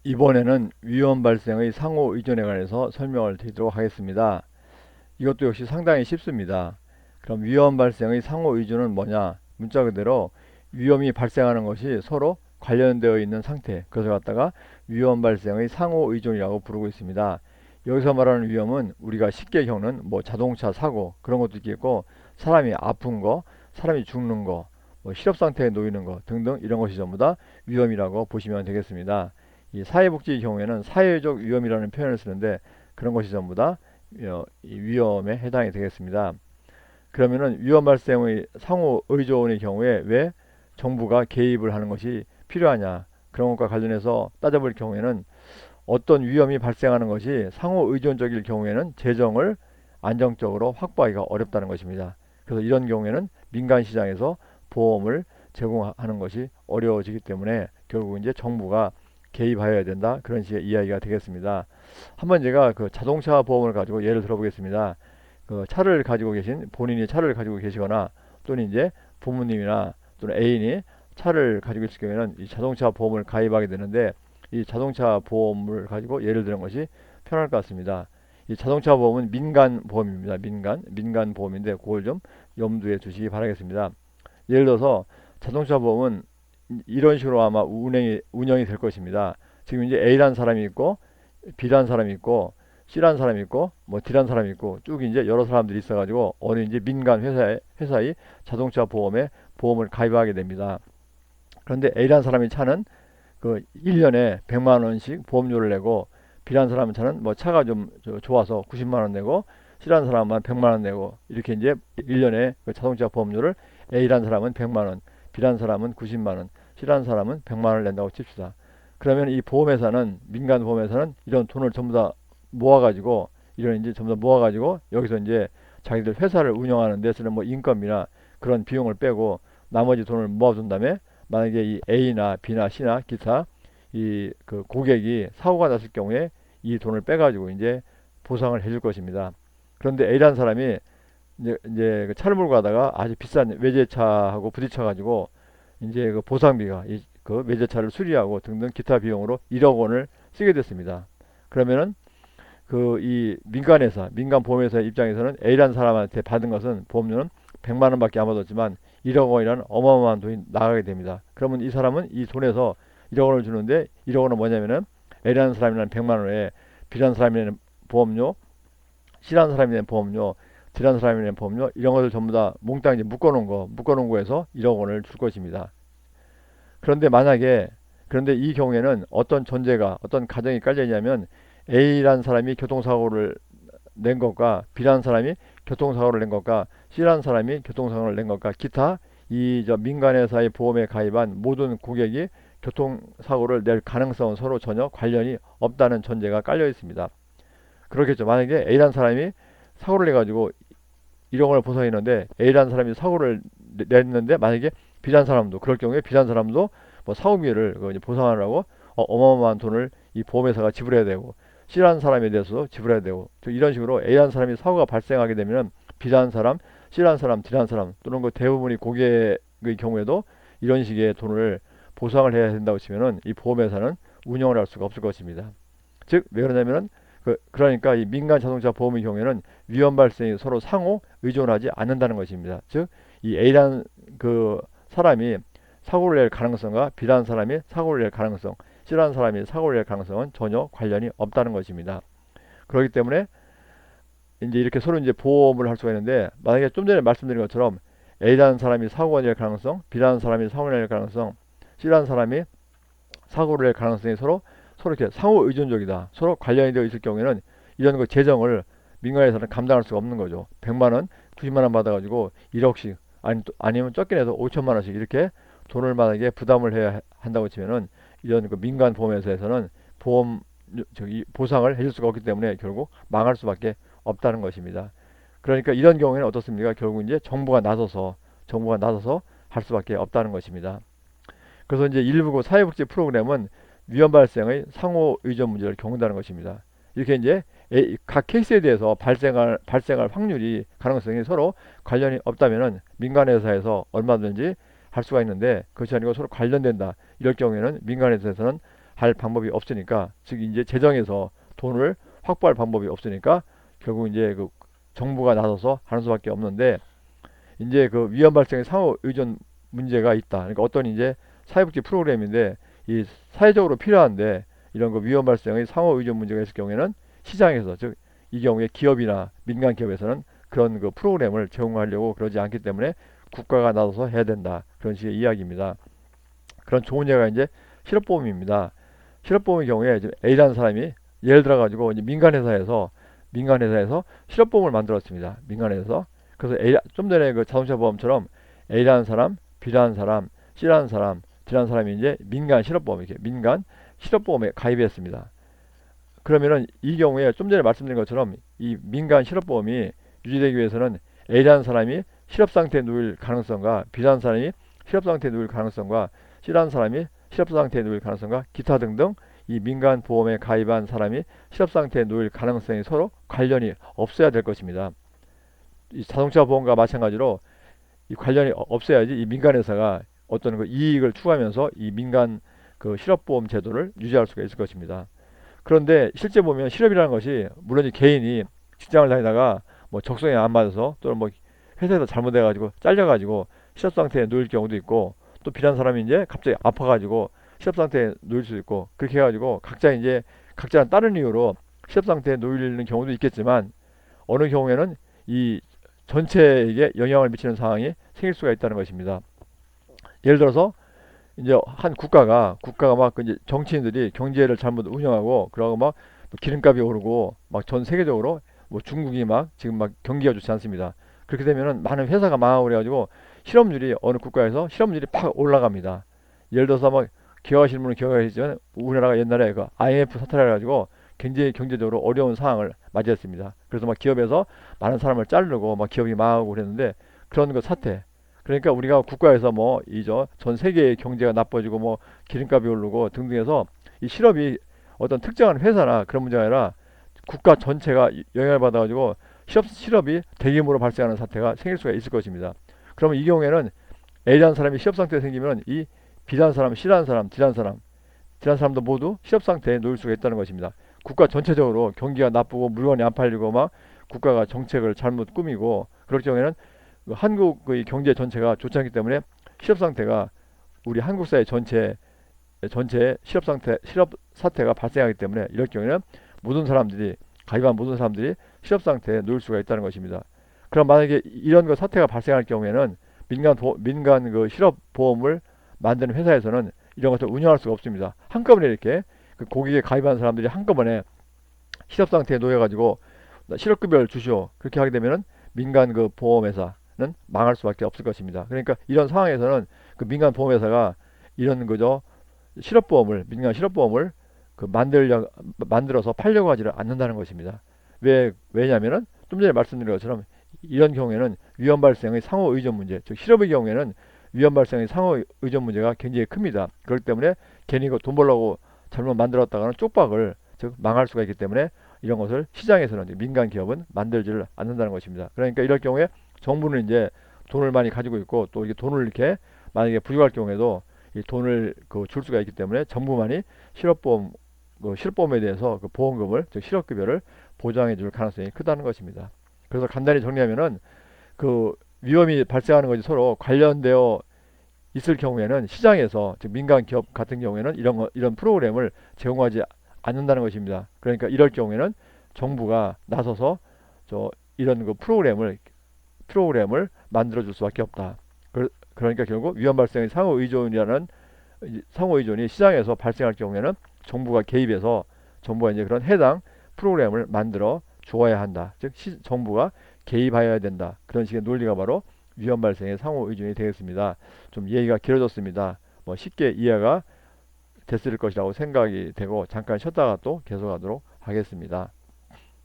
이번에는 위험 발생의 상호 의존에 관해서 설명을 드리도록 하겠습니다. 이것도 역시 상당히 쉽습니다. 그럼 위험 발생의 상호 의존은 뭐냐? 문자 그대로 위험이 발생하는 것이 서로 관련되어 있는 상태, 그것을 갖다가 위험 발생의 상호 의존이라고 부르고 있습니다. 여기서 말하는 위험은 우리가 쉽게 겪는 뭐 자동차 사고 그런 것도 있겠고, 사람이 아픈 거, 사람이 죽는 거, 뭐 실업 상태에 놓이는 거 등등, 이런 것이 전부 다 위험이라고 보시면 되겠습니다. 이 사회복지의 경우에는 사회적 위험이라는 표현을 쓰는데, 그런 것이 전부 다 이 위험에 해당이 되겠습니다. 그러면은 위험 발생의 상호 의존의 경우에 왜 정부가 개입을 하는 것이 필요하냐? 그런 것과 관련해서 따져볼 경우에는, 어떤 위험이 발생하는 것이 상호 의존적일 경우에는 재정을 안정적으로 확보하기가 어렵다는 것입니다. 그래서 이런 경우에는 민간 시장에서 보험을 제공하는 것이 어려워지기 때문에 결국 이제 정부가 개입하여야 된다, 그런 식의 이야기가 되겠습니다. 한번 제가 그 자동차 보험을 가지고 예를 들어보겠습니다. 그 차를 가지고 계신, 본인이 차를 가지고 계시거나 또는 이제 부모님이나 또는 애인이 차를 가지고 있을 경우에는 이 자동차 보험을 가입하게 되는데, 이 자동차 보험을 가지고 예를 드는 것이 편할 것 같습니다. 이 자동차 보험은 민간 보험입니다. 민간 보험인데 그걸 좀 염두에 두시기 바라겠습니다. 예를 들어서 자동차 보험은 이런 식으로 아마 운영이 될 것입니다. 지금 이제 A라는 사람이 있고, B라는 사람이 있고, C라는 사람이 있고, 뭐 D라는 사람이 있고, 쭉 이제 여러 사람들이 있어가지고 어느 이제 민간 회사의 자동차 보험에 보험을 가입하게 됩니다. 그런데 A라는 사람이 차는 그 1년에 100만 원씩 보험료를 내고, B라는 사람은 차는 뭐 차가 좀 좋아서 90만 원 내고, C라는 사람은 100만 원 내고, 이렇게 이제 1년에 그 자동차 보험료를 A라는 사람은 100만 원, B라는 사람은 90만 원, C라는 사람은 100만 원을 낸다고 칩시다. 그러면 이 보험회사는, 민간 보험회사는 이런 돈을 전부 다 모아가지고, 이런 이제 전부 다 모아가지고 여기서 이제 자기들 회사를 운영하는 데 쓰는 뭐 인건비나 그런 비용을 빼고 나머지 돈을 모아둔 다음에, 만약에 이 A나 B나 C나 기타 이 그 고객이 사고가 났을 경우에 이 돈을 빼가지고 이제 보상을 해줄 것입니다. 그런데 A라는 사람이 이제 그 차를 몰고 가다가 아주 비싼 외제차하고 부딪혀가지고 이제 그 보상비가 그 외제차를 수리하고 등등 기타 비용으로 1억 원을 쓰게 됐습니다. 그러면은 그 이 민간 보험회사 입장에서는 A라는 사람한테 받은 것은 보험료는 100만 원밖에 안 받았지만 1억 원이라는 어마어마한 돈이 나가게 됩니다. 그러면 이 사람은 이 돈에서 1억 원을 주는데, 1억 원은 뭐냐면은 A라는 사람이라는 100만 원에 B라는 사람이 내는 보험료, C라는 사람이 내는 보험료, D라는 사람이 내는 보험료, 이런 것을 전부 다 몽땅 이제 묶어놓은 거에서 1억 원을 줄 것입니다. 그런데 그런데 이 경우에는 어떤 가정이 깔려 있냐면, A라는 사람이 교통사고를 낸 것과 B라는 사람이 교통사고를 낸 것과 C라는 사람이 교통사고를 낸 것과 기타 이 저 민간회사의 보험에 가입한 모든 고객이 교통사고를 낼 가능성은 서로 전혀 관련이 없다는 전제가 깔려 있습니다. 그렇겠죠. 만약에 A라는 사람이 사고를 내가지고 1억 원을 보상했는데, A라는 사람이 사고를 냈는데 만약에 B라는 사람도, 그럴 경우에 B라는 사람도 뭐 사고비를 보상하라고 어마어마한 돈을 이 보험회사가 지불해야 되고, C라는 사람에 대해서도 지불해야 되고, 이런 식으로 A라는 사람이 사고가 발생하게 되면 B라는 사람, C라는 사람, D라는 사람 또는 그 대부분의 고객의 경우에도 이런 식의 돈을 보상을 해야 된다고 치면은 이 보험회사는 운영을 할 수가 없을 것입니다. 즉, 왜 그러냐면은 그러니까 이 민간 자동차 보험의 경우에는 위험 발생이 서로 상호 의존하지 않는다는 것입니다. 즉, 이 A라는 그 사람이 사고를 낼 가능성과 B라는 사람이 사고를 낼 가능성, C라는 사람이 사고를 낼 가능성은 전혀 관련이 없다는 것입니다. 그렇기 때문에 이제 이렇게 서로 이제 보험을 할 수가 있는데, 만약에 좀 전에 말씀드린 것처럼 A라는 사람이 사고가 낼 가능성, B라는 사람이 사고를 낼 가능성, C라는 사람이 사고를 낼 가능성이 서로 이렇게 상호 의존적이다, 서로 관련이 되어 있을 경우에는 이런 거 재정을 민간에서는 감당할 수가 없는 거죠. 100만 원, 90만 원 받아가지고 1억씩, 아니면 적게 내서 5천만 원씩 이렇게 돈을 만약에 부담을 해야 한다고 치면은, 이런 그 민간 보험회사에서는 보험 보상을 해줄 수가 없기 때문에 결국 망할 수밖에 없다는 것입니다. 그러니까 이런 경우에는 어떻습니까? 결국 이제 정부가 나서서 할 수밖에 없다는 것입니다. 그래서 이제 일부 그 사회복지 프로그램은 위험 발생의 상호 의존 문제를 겪는다는 것입니다. 이렇게 이제 각 케이스에 대해서 발생할 확률이, 가능성이 서로 관련이 없다면은 민간 회사에서 얼마든지 할 수가 있는데, 그것이 아니고 서로 관련된다, 이럴 경우에는 민간 회사에서는 방법이 없으니까, 즉 이제 재정에서 돈을 확보할 방법이 없으니까 결국 이제 그 정부가 나서서 하는 수밖에 없는데, 이제 그 위험 발생의 상호 의존 문제가 있다. 그러니까 어떤 이제 사회복지 프로그램인데 이 사회적으로 필요한데 이런 그 위험 발생의 상호 의존 문제가 있을 경우에는 시장에서, 즉 이 경우에 기업이나 민간 기업에서는 그런 그 프로그램을 제공하려고 그러지 않기 때문에 국가가 나서서 해야 된다. 그런 식의 이야기입니다. 그런 좋은 예가 이제 실업보험입니다. 실업보험의 경우에 이제 A라는 사람이 예를 들어 가지고 이제 민간회사에서 실업보험을 만들었습니다. 민간회사에서. 그래서 좀 전에 그 자동차 보험처럼 A라는 사람, B라는 사람, C라는 사람, D라는 사람이 이제 민간 실업보험, 이렇게 민간 실업보험에 가입했습니다. 그러면은 이 경우에 좀 전에 말씀드린 것처럼 이 민간 실업보험이 유지되기 위해서는 A라는 사람이 실업상태에 놓일 가능성과, B라는 사람이 실업상태에 놓일 가능성과, C라는 사람이 실업상태에 놓일 가능성과 기타 등등 이 민간 보험에 가입한 사람이 실업상태에 놓일 가능성이 서로 관련이 없어야 될 것입니다. 이 자동차 보험과 마찬가지로 이 관련이 없어야지 이 민간 회사가 어떤 그 이익을 추구하면서 이 민간 그 실업보험 제도를 유지할 수가 있을 것입니다. 그런데 실제 보면 실업이라는 것이 물론 이 개인이 직장을 다니다가 뭐 적성에 안 맞아서 또는 뭐 회사에서 잘못해가지고 잘려가지고 실업 상태에 놓일 경우도 있고, 또 비난 사람이 이제 갑자기 아파가지고 실업 상태에 놓일 수도 있고, 그렇게 해가지고 각자 이제 각자 다른 이유로 실업 상태에 놓이는 경우도 있겠지만, 어느 경우에는 이 전체에게 영향을 미치는 상황이 생길 수가 있다는 것입니다. 예를 들어서 이제 한 국가가 막 이제 정치인들이 경제를 잘못 운영하고 그러고 막 기름값이 오르고 막 전 세계적으로 뭐 중국이 막 지금 막 경기가 좋지 않습니다. 그렇게 되면은 많은 회사가 망하고 그래가지고 실업률이 어느 국가에서 실업률이 팍 올라갑니다. 예를 들어서 막 기억하시는 분은 기억하시지만 우리나라가 옛날에 그 IMF 사태를 해가지고 굉장히 경제적으로 어려운 상황을 맞이했습니다. 그래서 막 기업에서 많은 사람을 자르고 막 기업이 망하고 그랬는데, 그런 그 사태, 그러니까 우리가 국가에서 뭐 이저 전 세계의 경제가 나빠지고 뭐 기름값이 오르고 등등해서 이 실업이 어떤 특정한 회사나 그런 문제가 아니라 국가 전체가 영향을 받아가지고 실업이 대규모로 발생하는 사태가 생길 수가 있을 것입니다. 그러면 이 경우에는 A라는 사람이 실업 상태에 생기면 이 B라는 사람, C라는 사람, D라는 사람도 모두 실업 상태에 놓일 수가 있다는 것입니다. 국가 전체적으로 경기가 나쁘고 물건이 안 팔리고 막 국가가 정책을 잘못 꾸미고 그럴 경우에는 한국의 경제 전체가 좋지 않기 때문에 실업 상태가 우리 한국 사회 전체 실업 사태가 발생하기 때문에, 이럴 경우에는 가입한 모든 사람들이 실업 상태에 놓일 수가 있다는 것입니다. 그럼 만약에 이런 그 사태가 발생할 경우에는 민간 그 실업 보험을 만드는 회사에서는 이런 것을 운영할 수가 없습니다. 한꺼번에 이렇게 그 고객에 가입한 사람들이 한꺼번에 실업 상태에 놓여가지고 실업급여를 주시오, 그렇게 하게 되면은 민간 그 보험회사는 망할 수밖에 없을 것입니다. 그러니까 이런 상황에서는 그 민간 보험회사가 이런 그저 민간 실업보험을 그 만들어서 팔려고 하지를 않는다는 것입니다. 왜냐하면은 좀 전에 말씀드린 것처럼 이런 경우에는 위험 발생의 상호 의존 문제, 즉 실업의 경우에는 위험 발생의 상호 의존 문제가 굉장히 큽니다. 그렇기 때문에 괜히 돈 벌려고 잘못 만들었다가는 쪽박을, 즉 망할 수가 있기 때문에 이런 것을 시장에서는, 민간 기업은 만들지를 않는다는 것입니다. 그러니까 이럴 경우에 정부는 이제 돈을 많이 가지고 있고 또 이게 돈을 이렇게 만약에 부족할 경우에도 이 돈을 줄 수가 있기 때문에 정부만이 실업보험에 대해서 그 보험금을, 즉 실업급여를 보장해 줄 가능성이 크다는 것입니다. 그래서 간단히 정리하면은 그 위험이 발생하는 것이 서로 관련되어 있을 경우에는 시장에서, 즉 민간 기업 같은 경우에는 이런 프로그램을 제공하지 않는다는 것입니다. 그러니까 이럴 경우에는 정부가 나서서 이런 그 프로그램을 만들어 줄 수밖에 없다. 그러니까 결국 위험 발생의 상호 의존이 시장에서 발생할 경우에는 정부가 개입해서 정부가 이제 그런 해당 프로그램을 만들어 주어야 한다. 즉 정부가 개입하여야 된다. 그런 식의 논리가 바로 위험 발생의 상호 의존이 되겠습니다. 좀 얘기가 길어졌습니다. 뭐 쉽게 이해가 됐을 것이라고 생각이 되고 잠깐 쉬었다가 또 계속하도록 하겠습니다.